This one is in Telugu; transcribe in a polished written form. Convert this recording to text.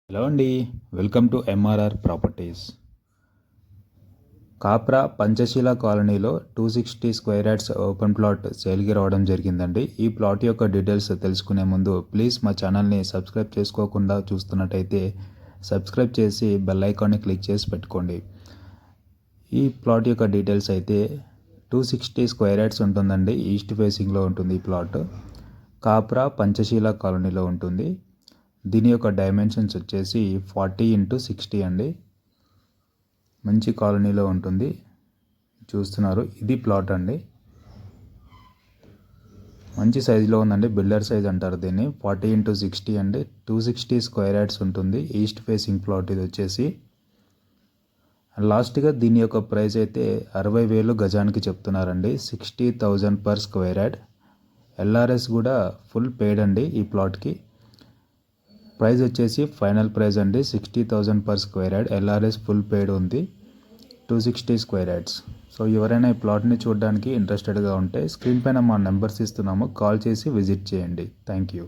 హలో అండి, welcome to MRR properties. Kapra Panchsheel కాలనీలో 260 స్క్వేర్ యార్డ్స్ ఓపెన్ ప్లాట్ సేల్కి రావడం జరిగిందండి. ఈ ప్లాట్ యొక్క డీటెయిల్స్ తెలుసుకునే ముందు ప్లీజ్ మా ఛానల్ని సబ్స్క్రైబ్ చేసుకోకుండా చూస్తున్నట్టయితే సబ్స్క్రైబ్ చేసి బెల్ ఐకాన్ని క్లిక్ చేసి పెట్టుకోండి. ఈ ప్లాట్ యొక్క డీటెయిల్స్ అయితే 260 స్క్వేర్ యార్డ్స్ ఉంటుందండి. ఈస్ట్ ఫేసింగ్లో ఉంటుంది ఈ ప్లాట్. కాప్రా పంచశీల కాలనీలో ఉంటుంది. దీని యొక్క డైమెన్షన్స్ వచ్చేసి 40x60 అండి. మంచి కాలనీలో ఉంటుంది. చూస్తున్నారు, ఇది ప్లాట్ అండి. మంచి సైజులో ఉందండి, బిల్డర్ సైజ్ అంటారు దీన్ని. 40x60 అండి. 260 స్క్వేర్ యార్డ్స్ ఉంటుంది. ఈస్ట్ ఫేసింగ్ ప్లాట్ ఇది వచ్చేసి. లాస్ట్గా దీని యొక్క ప్రైస్ అయితే 60,000 గజానికి చెప్తున్నారండి. 60,000 పర్ స్క్వేర్ యార్డ్. ఎల్ఆర్ఎస్ కూడా ఫుల్ పేడ్ అండి ఈ ప్లాట్కి. ప్రైస్ వచ్చేసి ఫైనల్ ప్రైస్ అండి 60,000 per square yard. LRS full పేడ్ ఉంది. 260 స్క్వేర్ యార్డ్స్. సో ఎవరైనా ఈ ప్లాట్ని చూడడానికి ఇంట్రెస్టెడ్గా ఉంటే స్క్రీన్ పైన మా నెంబర్స్ ఇస్తున్నాము, కాల్ చేసి విజిట్ చేయండి. Thank you.